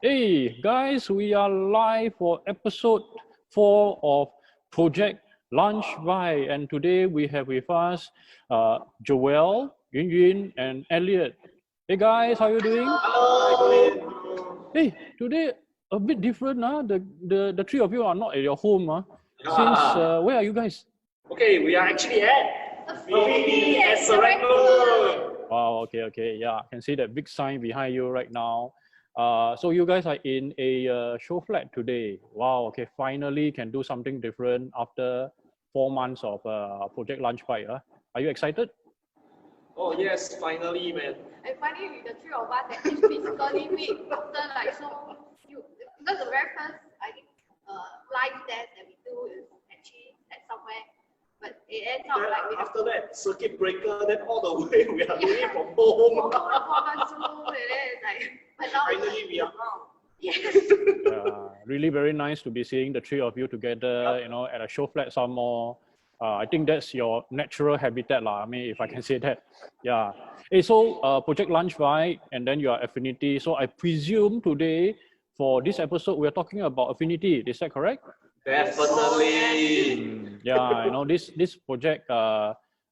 Hey guys, we are live for episode 4 of Project Lunch By, and today we have with us Joel, Yun, and Elliot. Hey guys, how you doing? Hello. Hey, today a bit different, huh? The three of you are not at your home, huh? Since where are you guys? Okay, we are actually at Affinity at Serangoon. Wow, okay, yeah, I can see that big sign behind you right now. So you guys are in a show flat today. Wow, okay, finally can do something different after 4 months of Project Lunch Fight. Are you excited? Oh yes, finally, man. And finally, with the three of us that is physically meet after like so few, because the very first I think live test that we do is actually at somewhere, but it ends up Then like we have after that circuit breaker, then all the way we are doing it from home. Zoom, and then it's like, but now Finally, we are out. yes. Really very nice to be seeing the three of you together, at a show flat some more. I think that's your natural habitat, lah. I mean, if I can say that. Yeah. Hey, so Project Lunch, right? And then your Affinity. So I presume today for this episode, we're talking about Affinity. Is that correct? Definitely. Yeah, this project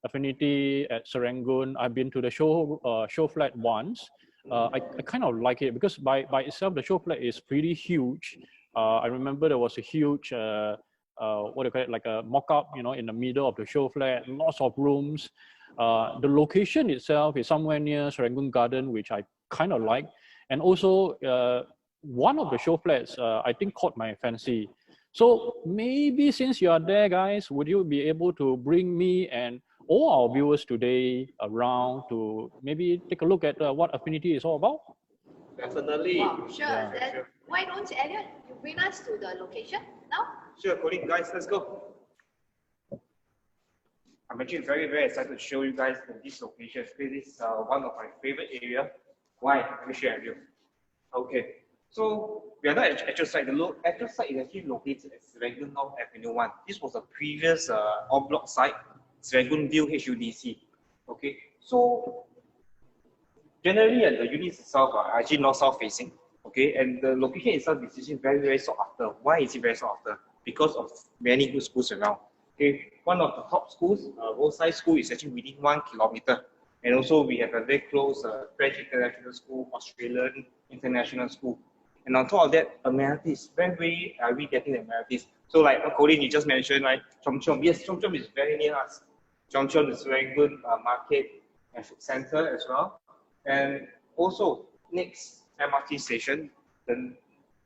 Affinity at Serangoon. I've been to the show flat once. I kind of like it because by itself the show flat is pretty huge. I remember there was a huge what do you call it, like a mock-up, in the middle of the show flat, lots of rooms. The location itself is somewhere near Serangoon Garden, which I kind of like, and also one of the show flats I think caught my fancy. So maybe since you are there, guys, would you be able to bring me and all our viewers today around to maybe take a look at what Affinity is all about? Definitely. Wow, sure. Yeah. Then why don't Elliot you bring us to the location now? Sure, Colin, guys, let's go. I'm actually very excited to show you guys this location. This is one of my favorite area. Why? Let me share with you. Okay, so we are not at actual site. The actual site is actually located at Serangoon North Avenue 1. This was a previous en-bloc site, Serangoon View HUDC. Okay, so generally the units itself are actually north-south facing. Okay, and the location itself is actually very sought after. Why is it very sought after? Because of many good schools around. Okay, one of the top schools, Roadside School, is actually within 1 kilometer. And also we have a very close French International School, Australian International School. And on top of that, amenities. When are we getting the amenities? So like Colin, you just mentioned, right? Chom Chom. Yes, Chom Chom is very near us. Chom Chom is very good market and food center as well. And also, next MRT station, the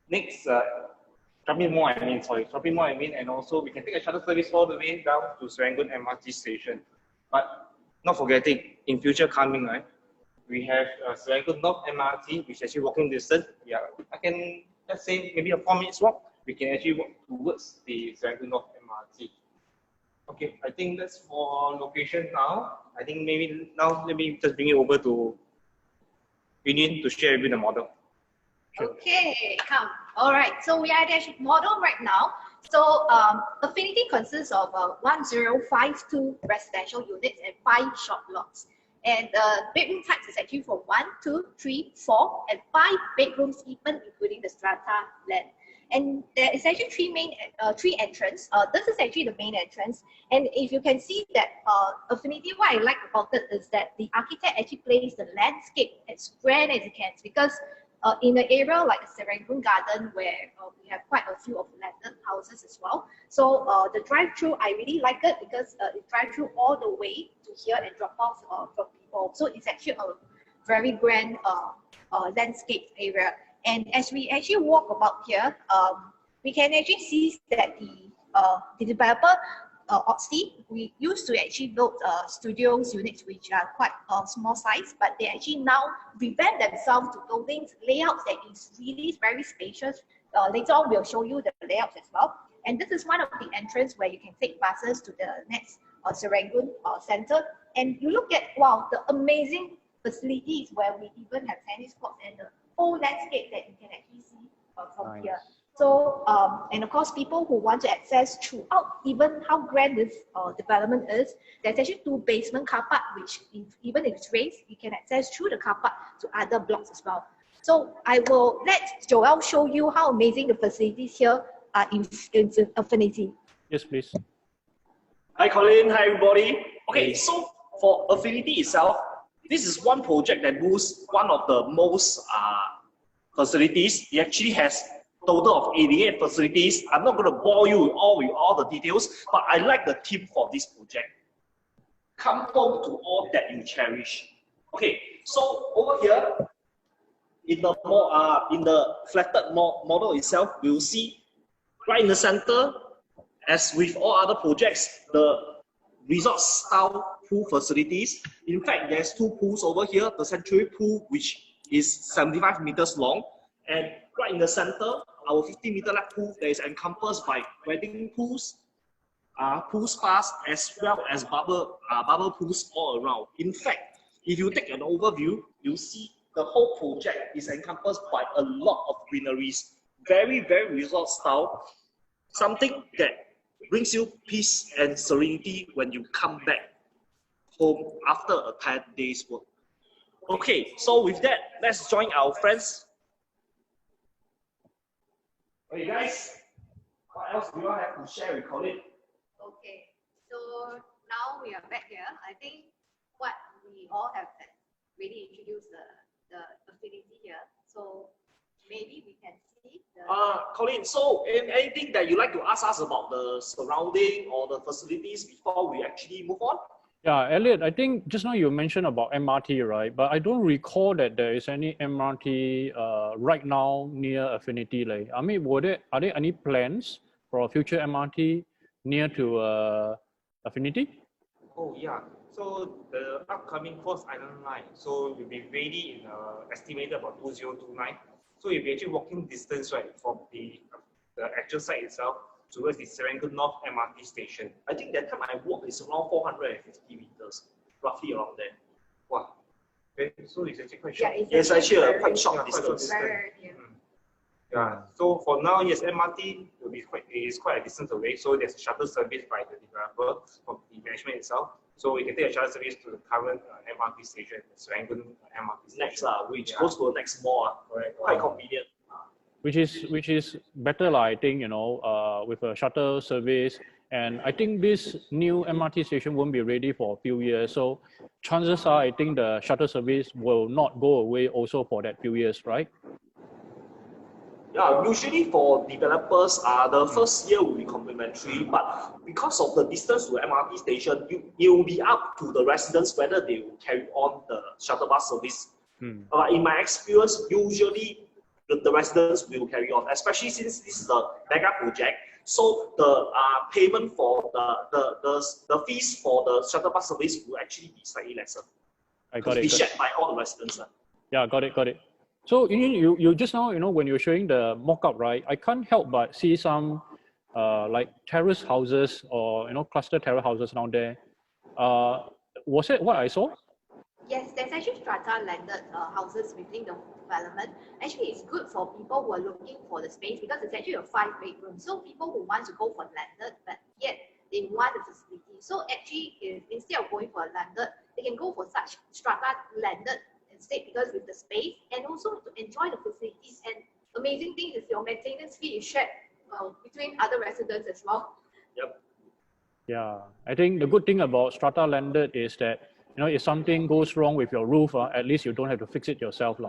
next shopping mall, and also we can take a shuttle service all the way down to Serangoon MRT station. But not forgetting, in future coming, right, we have Serangoon North MRT, which is actually walking distance. Yeah, I can just say maybe a 4 minutes walk. We can actually walk towards the Serangoon North MRT. Okay, I think that's for location now. I think maybe now let me just bring it over to Union to share with you the model. Sure. Okay, come. All right, so we are at the model right now. So Affinity consists of 1052 residential units and 5 shop lots. And bedroom types is actually from 1, 2, 3, 4, and 5 bedrooms even, including the strata land. And there is actually three entrances. This is actually the main entrance. And if you can see that Affinity, what I like about it is that the architect actually plays the landscape as grand as it can, because in an area like Serangoon Garden, where we have quite a few of landed houses as well. So the drive-through, I really like it because it drives through all the way to here and drop off from people. So it's actually a very grand landscape area. And as we actually walk about here, we can actually see that the developer, Oxley, we used to actually build studios units which are quite small size, but they actually now revamp themselves to buildings layouts that is really very spacious. Later on, we'll show you the layouts as well. And this is one of the entrance where you can take buses to the next Serangoon Center. And you look at, wow, the amazing facilities where we even have tennis courts and the whole landscape that you can actually see from Nice. here. So, and of course, people who want to access throughout, even how grand this development is, there's actually 2 basement car park, which even if it's raised, you can access through the car park to other blocks as well. So I will let Joel show you how amazing the facilities here are in Affinity. Yes, please. Hi Colin, hi everybody. Okay, so for Affinity itself, this is one project that boasts one of the most facilities. It actually has total of 88 facilities. I'm not going to bore you with all the details, but I like the theme for this project. Come home to all that you cherish. Okay, so over here, in the flatted model itself, we'll see right in the center, as with all other projects, the resort style pool facilities. In fact, there's two pools over here, the sanctuary pool, which is 75 meters long, and right in the center, our 50-meter lap pool that is encompassed by wedding pools, pool spas, as well as bubble pools all around. In fact, if you take an overview, you'll see the whole project is encompassed by a lot of greeneries. Very, very resort style. Something that brings you peace and serenity when you come back home after a tired day's work. Okay, so with that, let's join our friends. Okay, guys, what else do you all have to share with Colin? Okay, so now we are back here. I think what we all have really introduced the Affinity here. So maybe we can see the... Colin, so anything that you like to ask us about the surrounding or the facilities before we actually move on? Yeah, Elliot, I think just now you mentioned about MRT, right? But I don't recall that there is any MRT right now near Affinity. Like, I mean, are there any plans for a future MRT near to Affinity? Oh yeah, so the upcoming Cross Island line, so will be ready in estimated about 2029. So you'll be actually walking distance, right, from the actual site itself towards the Serangoon North MRT station. I think that time I walked is around 450 meters, roughly around there. Wow. Okay, so it's actually quite short. Yeah, It's actually a quite very short distance. Yeah. So for now, yes, MRT will be quite a distance away. So there's a shuttle service by the developer from the management itself. So we can take a shuttle service to the current MRT station, the Serangoon MRT station. Next, which goes to the next mall. Correct. Quite convenient. Which is better, I think, you know, with a shuttle service. And I think this new MRT station won't be ready for a few years. So chances are, I think the shuttle service will not go away also for that few years, right? Yeah, usually for developers, the first year will be complimentary, but because of the distance to MRT station, it will be up to the residents whether they will carry on the shuttle bus service. In my experience, usually the residents will carry on, especially since this is a mega project. So the payment for the fees for the shuttle bus service will actually be slightly lesser. I got it. Be shared by all the residents. Yeah, got it. So you just now, you know, when you're showing the mock-up, right, I can't help but see some like terrace houses or, you know, cluster terrace houses down there. Was it what I saw? Yes, there's actually strata landed houses within the development. Actually, it's good for people who are looking for the space because it's actually a 5-bedroom. So people who want to go for landed, but yet they want the facility. So actually, if instead of going for a landed, they can go for such strata landed instead because with the space and also to enjoy the facilities. And amazing thing is your maintenance fee is shared between other residents as well. Yep. Yeah, I think the good thing about strata landed is that, you know, if something goes wrong with your roof, at least you don't have to fix it yourself.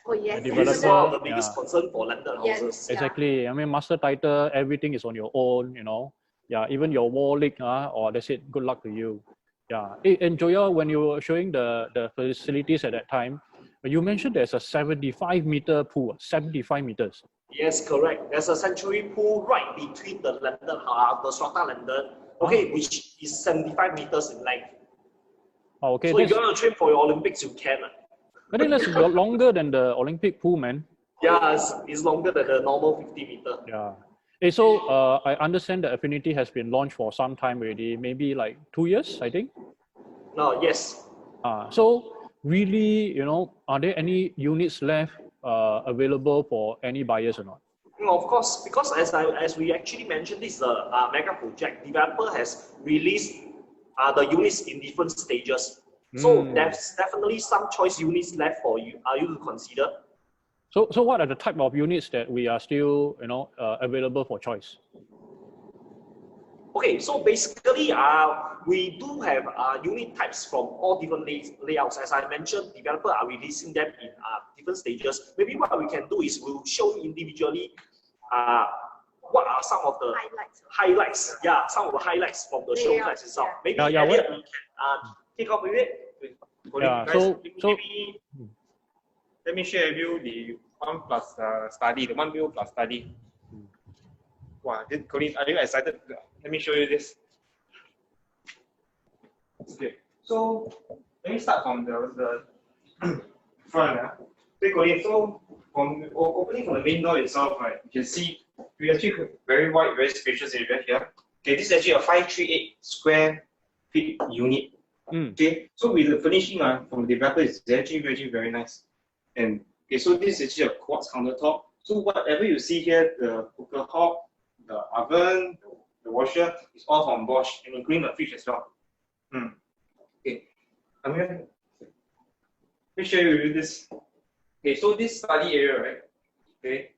Oh yes. This is one of the biggest concern for landed houses. Yeah. Exactly. I mean, master title, everything is on your own, you know. Yeah, even your wall leak, or that's it, good luck to you. Yeah. And Joya, when you were showing the facilities at that time, you mentioned there's a 75-meter pool, 75 meters. Yes, correct. There's a sanctuary pool right between the landed, the strata landed, okay, which is 75 meters in length. Oh, okay. So if you want to train for your Olympics, you can. I think that's longer than the Olympic pool, man. Yeah, it's longer than the normal 50 meter. Yeah. Hey, so I understand that Affinity has been launched for some time already, maybe like 2 years, I think. No, yes. So really, you know, are there any units left available for any buyers or not? Of course, because as we actually mentioned, this is a mega project. Developer has released the units in different stages. So there's definitely some choice units left for you to consider. So what are the type of units that we are still, available for choice? Okay, so basically, we do have unit types from all different layouts. As I mentioned, developers are releasing them in different stages. Maybe what we can do is we'll show you individually what are some of the highlights. Yeah, some of the highlights from the show flats itself. Maybe Yeah, we can kick off with it. Yeah, guys, let me share with you the 1 plus study, the 1 view plus study. Wow, Colin, are you excited? Let me show you this. Okay, so let me start from the front. Okay, Colin, so from opening from the main door itself, right, you can see we actually have very wide, very spacious area here. Okay, this is actually a 538 square feet unit. Okay, so with the finishing from the developer is actually very nice. And okay, so this is actually a quartz countertop. So whatever you see here, the cooker hob, the oven, the washer, is all from Bosch, and including the fridge as well. Okay, I'm gonna let me show you this. Okay, so this study area, right? Okay,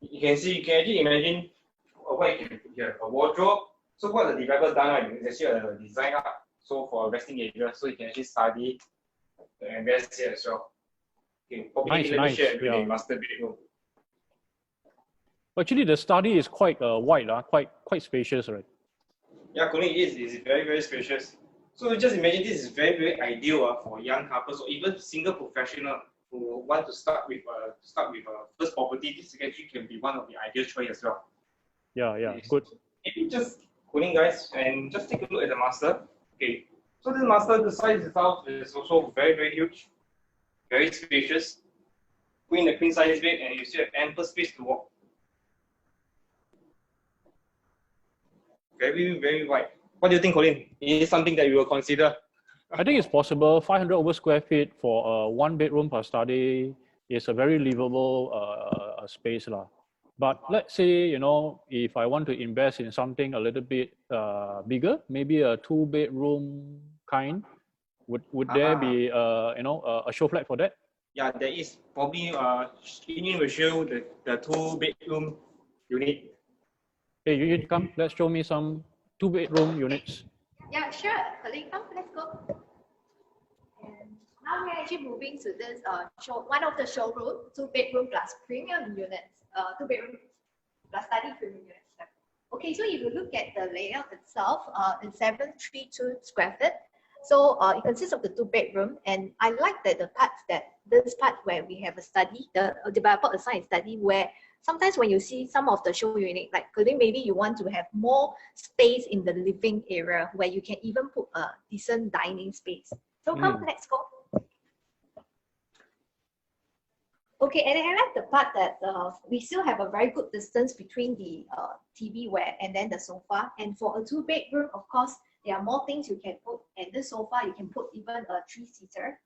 you can actually imagine what you can put here, a wardrobe. So what the developer done, right, is actually a design up. So for a resting area, so you can actually study and rest here as well. Okay, Nice. let me share Yeah. the master bedroom. Actually, the study is quite wide, quite spacious, right? Yeah, Colin, it is very spacious. So just imagine this is very ideal for young couples or even single professional who want to start with first property. This actually can be one of the ideal choice as well. Yeah, Okay, good. So maybe just Colin, guys, and just take a look at the master. Okay, so this master, the size itself is also very huge, very spacious. Queen the queen size bed, and you still have ample space to walk. Very wide. What do you think, Colin? Is it something that you will consider? I think it's possible. 500 over square feet for a 1 bedroom per study is a very livable space lah. But let's say, if I want to invest in something a little bit bigger, maybe a 2 bedroom kind, would there be a show flat for that? Yeah, there is probably Union will show the 2 bedroom unit. Hey, you come. Let's show me some 2 bedroom units. Yeah, sure. Colin, come, let's go. And now we're actually moving to this one of the showroom, 2 bedroom plus premium units. 2 bedroom plus study premium units. Okay, so if you look at the layout itself, it's 732 square feet. So it consists of the 2 bedroom, and I like that this part where we have a study, the developer assigned study, where sometimes when you see some of the show unit, like maybe you want to have more space in the living area where you can even put a decent dining space. So come, let's go. Okay, and I like the part that we still have a very good distance between the TV and then the sofa. And for a 2 bedroom, of course, there are more things you can put. And this sofa, you can put even a 3-seater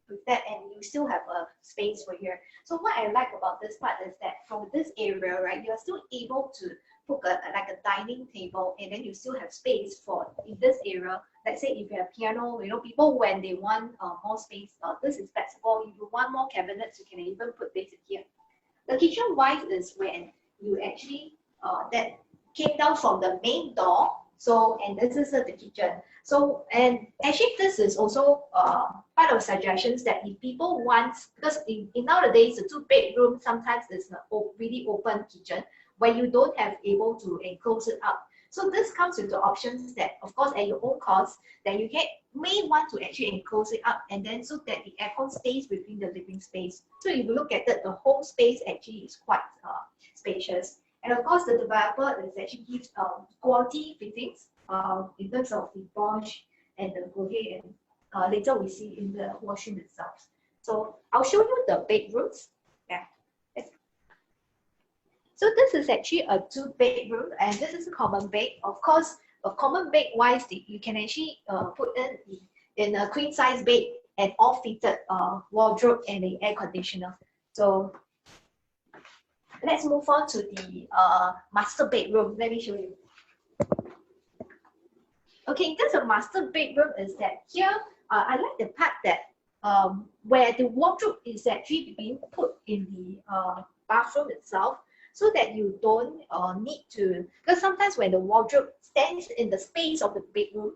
with that, and you still have a space for here. So what I like about this part is that from this area, right, you're still able to put like a dining table, and then you still have space for in this area. Let's say if you have piano, people when they want more space, this is flexible. If you want more cabinets, you can even put this here. The kitchen wise is when you actually that came down from the main door. So, and this is the kitchen. So, and actually this is also part of suggestions that if people want, because in nowadays the 2 bedroom sometimes is a really open kitchen where you don't have able to enclose it up. So this comes with the options that, of course, at your own cost, that you may want to actually enclose it up, and then so that the aircon stays within the living space. So if you look at it, the whole space actually is quite spacious. And of course, the developer is actually gives quality fittings in terms of the Bosch and the Gourget, and later we see in the washroom itself. So I'll show you the bedrooms. Yeah. So this is actually a 2 bedroom, and this is a common bed. Of course, a common bed wise, you can actually put in a queen size bed and all fitted wardrobe and the air conditioner. So let's move on to the master bedroom. Let me show you. Okay, in terms of master bedroom is that here, I like the part that when where the wardrobe is actually being put in the bathroom itself, so that you don't need to, because sometimes when the wardrobe stands in the space of the bedroom,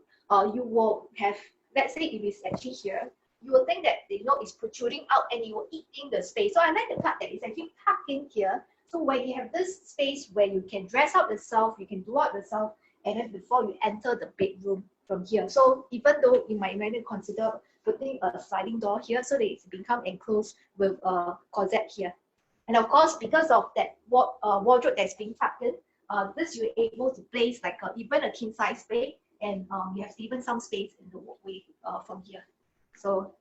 you will have, let's say if it's actually here, you will think that it's protruding out and you will eating the space. So I like the part that it's actually tucked in here. So where you have this space where you can dress out yourself, you can do out yourself, and then before you enter the bedroom from here. So even though you might consider putting a sliding door here so that it's become enclosed with a closet here. And of course, because of that wardrobe that's being tucked in, this you're able to place like even a king size bed, and you have even some space in the walkway from here. So,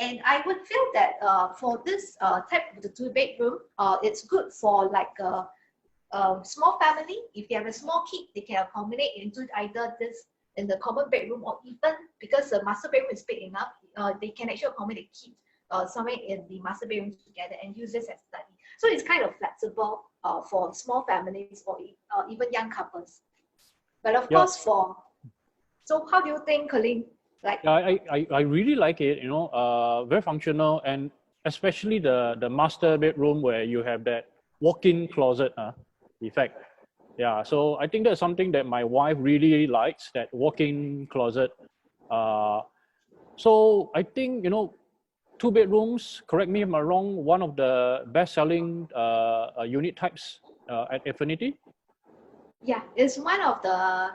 and I would feel that for this type of the 2-bedroom, it's good for like a small family. If they have a small kid, they can accommodate into either this in the common bedroom, or even because the master bedroom is big enough, they can actually accommodate kids somewhere in the master bedroom together and use this as study. So it's kind of flexible for small families or even young couples. But of course, so how do you think, Colleen? Like, I really like it, very functional, and especially the master bedroom where you have that walk-in closet effect. Yeah, so I think that's something that my wife really likes, that walk-in closet. So I think, 2 bedrooms, correct me if I'm wrong, one of the best-selling unit types at Affinity. Yeah, it's one of the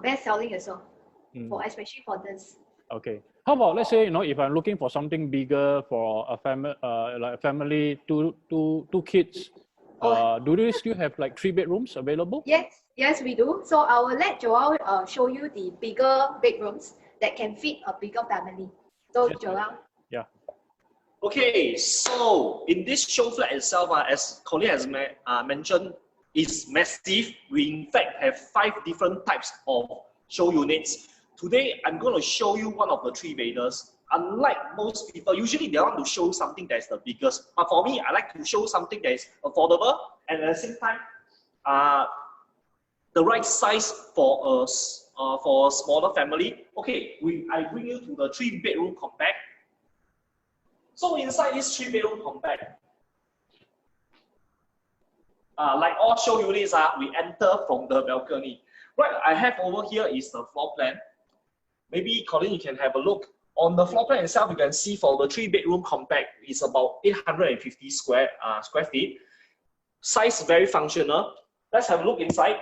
best-selling as well, especially for this. Okay. How about, let's say, if I'm looking for something bigger for a family, like a family, two kids, do they still have like 3 bedrooms available? Yes, we do. So I will let Joel show you the bigger bedrooms that can fit a bigger family. So Joel. Yeah. Okay, so in this show flat itself, as Colleen has mentioned, is massive. We in fact have 5 different types of show units. Today, I'm going to show you one of the 3-bedders. Unlike most people, usually they want to show something that is the biggest. But for me, I like to show something that is affordable and at the same time, the right size for a smaller family. Okay, I bring you to the 3-bedroom compact. So inside this 3-bedroom compact, like all show units, we enter from the balcony. Right, I have over here is the floor plan. Maybe Colleen, you can have a look. On the floor plan itself, you can see for the 3-bedroom compact, it's about 850 square feet. Size very functional. Let's have a look inside.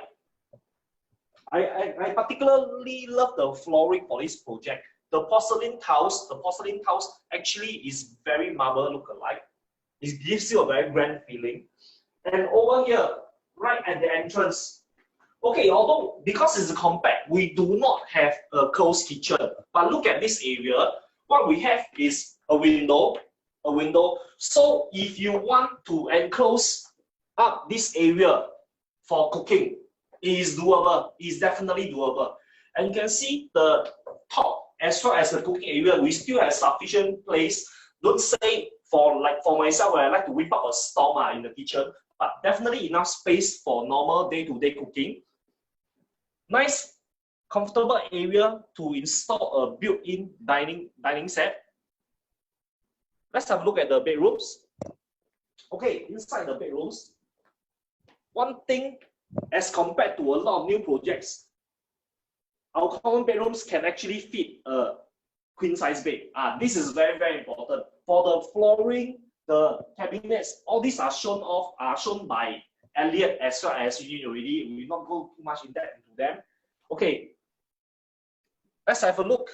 I particularly love the flooring for this project. The porcelain tiles actually is very marble look-alike. It gives you a very grand feeling. And over here, right at the entrance, okay, although because it's a compact, we do not have a closed kitchen. But look at this area. What we have is a window. So if you want to enclose up this area for cooking, it is doable. It is definitely doable. And you can see the top as far as the cooking area, we still have sufficient place. Don't say for myself, where I like to whip up a storm in the kitchen, but definitely enough space for normal day-to-day cooking. Nice, comfortable area to install a built-in dining set. Let's have a look at the bedrooms. Okay, inside the bedrooms, one thing as compared to a lot of new projects, our common bedrooms can actually fit a queen-size bed. This is very, very important. For the flooring, the cabinets, all these are shown by Elliot as well as you already. We will not go too much in depth into them. Okay, let's have a look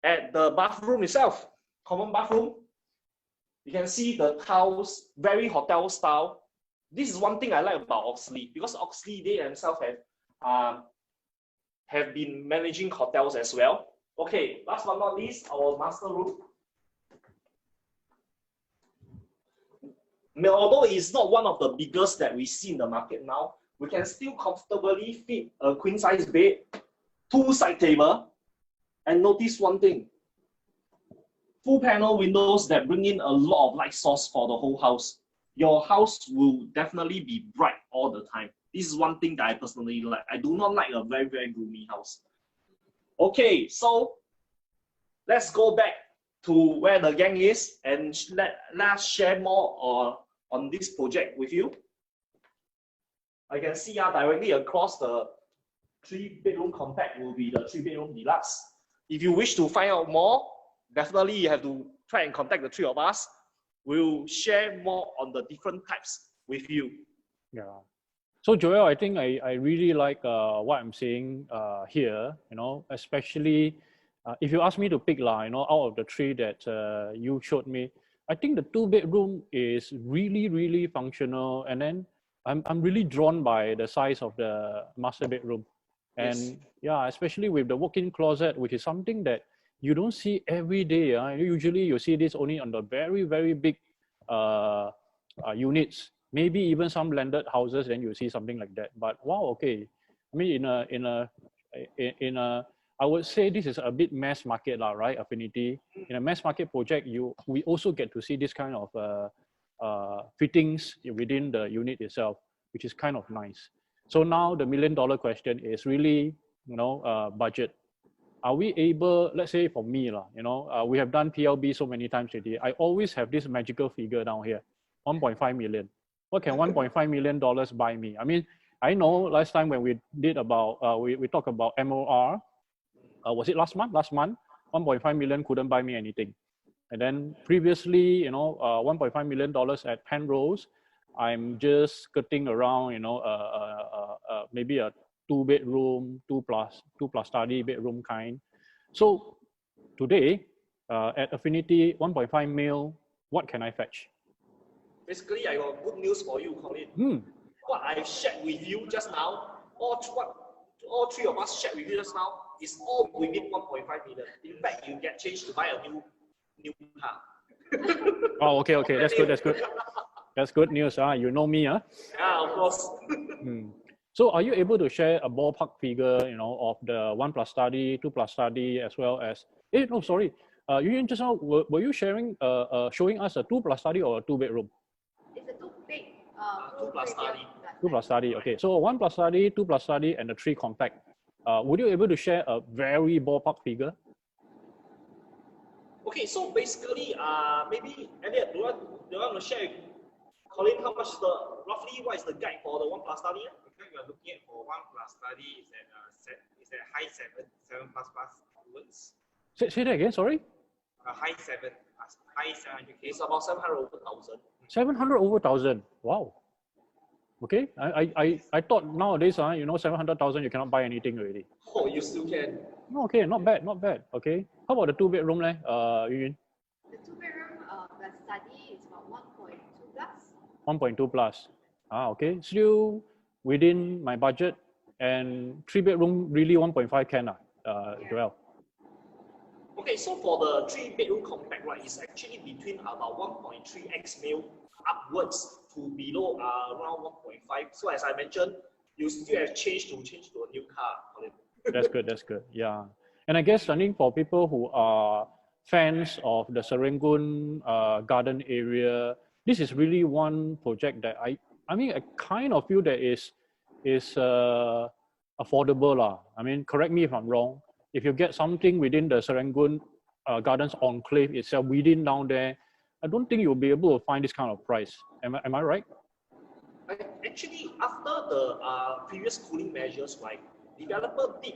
at the bathroom itself. Common bathroom. You can see the tiles, very hotel style. This is one thing I like about Oxley, because Oxley, they themselves have been managing hotels as well. Okay, last but not least, our master room. Although it's not one of the biggest that we see in the market now, we can still comfortably fit a queen-size bed, 2 side table, and notice one thing. Full panel windows that bring in a lot of light source for the whole house. Your house will definitely be bright all the time. This is one thing that I personally like. I do not like a very, very gloomy house. Okay, so let's go back to where the gang is and let us share more on this project with you. I can see directly across the 3-bedroom compact will be the 3-bedroom deluxe. If you wish to find out more, definitely you have to try and contact the three of us. We'll share more on the different types with you. Yeah. So Joel, I think I really like what I'm seeing here, especially if you ask me to pick, out of the three that you showed me, I think the 2-bedroom is really, really functional. And then I'm really drawn by the size of the master bedroom. And Yes. yeah, especially with the walk-in closet, which is something that you don't see every day. Usually you see this only on the very, very big units. Maybe even some landed houses, then you see something like that. But wow, okay. I mean, in a I would say this is a bit mass market, right? Affinity. In a mass market project, we also get to see this kind of fittings within the unit itself, which is kind of nice. So now the $1 million question is really, budget. Are we able, let's say for me, we have done PLB so many times already. I always have this magical figure down here, 1.5 million. What can $1.5 million buy me? I mean, I know last time when we did about, we talked about MOR, was it last month? Last month, 1.5 million couldn't buy me anything. And then previously, $1.5 million at Penrose, I'm just skirting around, maybe a 2-bedroom, 2+ study bedroom kind. So today, at Affinity, 1.5 mil, what can I fetch? Basically, I got good news for you, Colin. What I shared with you just now, all three of us shared with you just now, is all within 1.5 million. In fact, you get changed to buy a new car. Oh, okay, that's good. That's good news. You know me, huh? Yeah, of course. So are you able to share a ballpark figure, of the 1+ study, 2+ study, as well as, you just now, were you sharing, showing us a 2+ study or a 2-bedroom? It's a 2-bed. 2+ study. 2+ study, okay. So 1+ study, 2+ study, and the 3 compact. Would you able to share a very ballpark figure? Okay, so basically, maybe Elliot, do you want to share with Colin how much is roughly what is the guide for the 1+ study? Okay, we are looking at for 1+ study is at high 7 plus onwards. Say that again, sorry? High 700K. It's about 700 over 1,000. 700 over 1,000. Wow. Okay, I thought nowadays, 700,000 you cannot buy anything already. Oh, you still can. Okay, not bad. Okay, how about the 2-bedroom, Yuyun? The 2-bedroom plus study is about 1.2 plus. 1.2 plus. Okay, still within my budget, and 3-bedroom really 1.5 can, Joel. Okay, so for the 3-bedroom compact, right, it's actually between about 1.3x mil upwards to below around 1.5. So as I mentioned, you still have change to a new car. That's good. Yeah, and I guess I think for people who are fans of the Serangoon garden area, this is really one project that I kind of feel that is affordable lah. I mean, correct me if I'm wrong. If you get something within the Serangoon Gardens enclave itself, within down there, I don't think you'll be able to find this kind of price. Am I right? Actually, after the previous cooling measures, right, developer did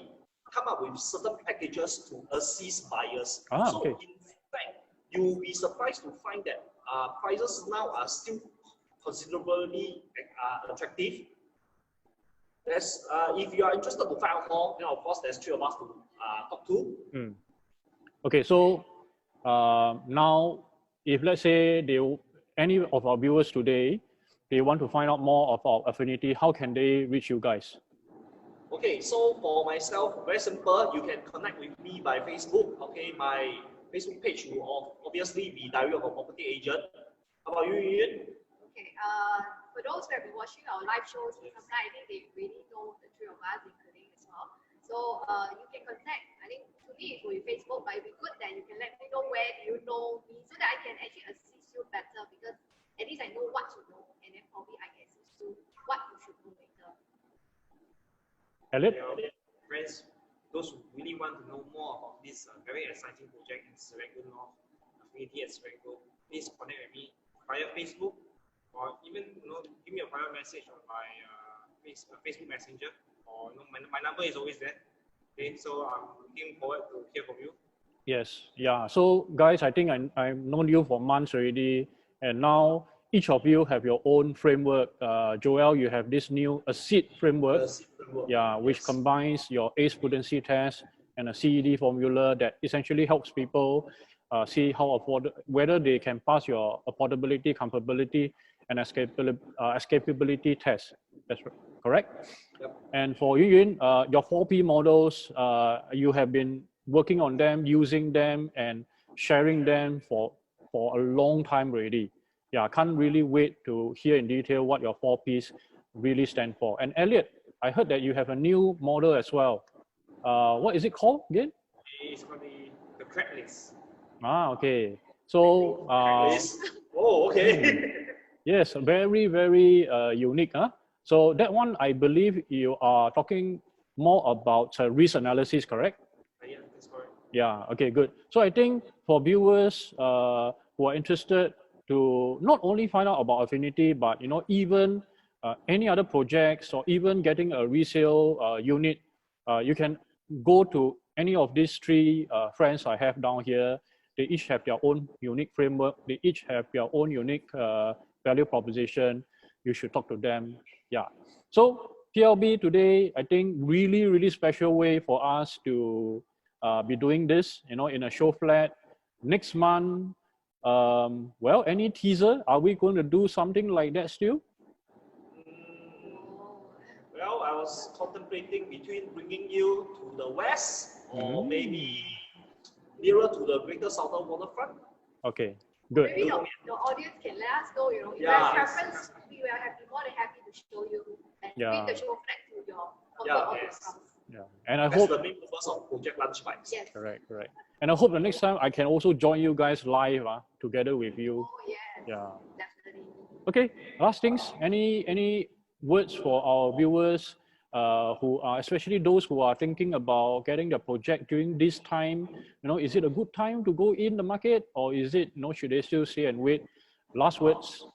come up with certain packages to assist buyers. So okay. in fact, you'll be surprised to find that prices now are still considerably attractive. If you are interested to find out more, of course, there's 3 of us to talk to. Okay, so now, if let's say any of our viewers today, they want to find out more of our Affinity, how can they reach you guys? Okay, so for myself, very simple. You can connect with me by Facebook. Okay, my Facebook page will obviously be Diary of a Property Agent. How about you, Yuyun? Okay, for those who have been watching our live shows, sometimes I think they really know the 3 of us, including as well. So you can contact, I think to me it will be Facebook, but it would be good that you can let me know where do you know me so that I can actually assist you better, because at least I know what you know, and then probably I can assist you what you should know later. Elliot? Friends, those who really want to know more about this very exciting project in Serangoon North, Affinity at Serangoon, please connect with me via Facebook, or even give me a private message on my Facebook Messenger, or my number is always there. Okay, so I'm looking forward to hear from you. Yes, yeah. So guys, I think I've known you for months already, and now each of you have your own framework. Joel, you have this new ACID framework, yeah, which combines your ACE potency test and a CED formula that essentially helps people see how whether they can pass your affordability, comparability, and escapability test. That's correct. Yep. And for Yun, your 4P models, you have been working on them, using them, and sharing them for a long time already. Yeah, I can't really wait to hear in detail what your 4Ps really stand for. And Elliot, I heard that you have a new model as well. What is it called again? It's called the crack list. Ah, okay. So, oh, okay. yes, very, very unique. Huh? So that one, I believe you are talking more about risk analysis, correct? Yeah, that's correct. Yeah, okay, good. So I think for viewers who are interested to not only find out about Affinity, but even any other projects or even getting a resale unit, you can go to any of these three friends I have down here. They each have their own unique framework. They each have their own unique value proposition. You should talk to them. Yeah. So TLB today, I think really, really special way for us to be doing this, in a show flat. Next month, well, any teaser? Are we going to do something like that still? Well, I was contemplating between bringing you to the west or maybe nearer to the greater southern waterfront. Okay, good. Maybe the audience can let us know, if you have preference, we will be more than happy to show you and bring the show flat to your house. Yeah, and I That's hope the main purpose of Project Lunch Bites. Yes. correct. And I hope the next time I can also join you guys live together with you. Oh, yes. Yeah. Definitely. Okay, last things, any words for our viewers who are, especially those who are thinking about getting the project during this time? Is it a good time to go in the market, or is it, should they still stay and wait? Last words,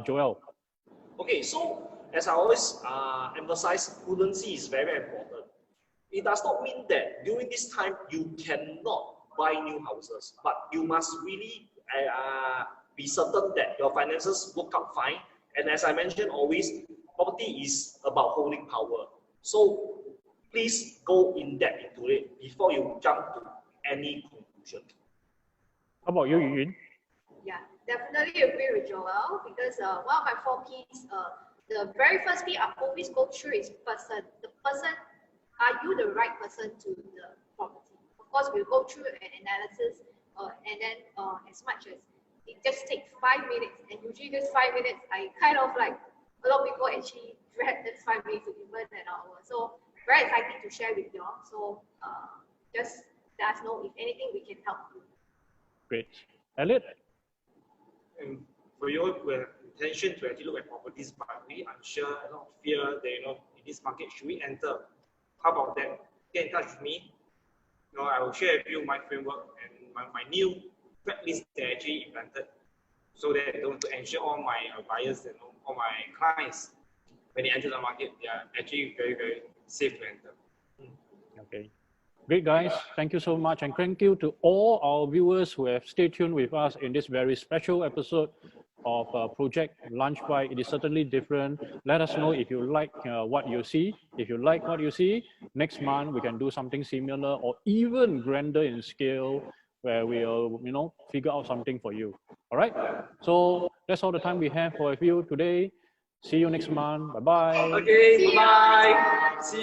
Joel. Okay, so as I always emphasize, prudency is very, very important. It does not mean that during this time you cannot buy new houses, but you must really be certain that your finances work out fine. And as I mentioned always, property is about holding power. So please go in depth into it before you jump to any conclusion. How about you, Yun? Yeah, definitely agree with Joel, because one of my 4Ps, the very first P I always go through is person. The person, are you the right person to the property? Of course, we'll go through an analysis, and then as much as it just takes 5 minutes, and usually this 5 minutes, I kind of like, a lot of people actually drag this 5 minutes to even an hour. So very exciting to share with you all. So just let us know if anything we can help you. Great. Elliot? And for you who have intention to actually look at properties, but really unsure, a lot of fear that in this market, should we enter? How about that? Get in touch with me. I will share with you my framework and my new crack list that I actually invented, so that to ensure all my buyers and all my clients, when they enter the market, they are actually very, very safe to enter. Okay. Great, guys. Thank you so much. And thank you to all our viewers who have stayed tuned with us in this very special episode of Project Lunch Bite. It is certainly different. Let us know if you like what you see. If you like what you see, next month we can do something similar or even grander in scale, where we'll, figure out something for you. All right. So that's all the time we have for you today. See you next month. Bye-bye. Okay, bye.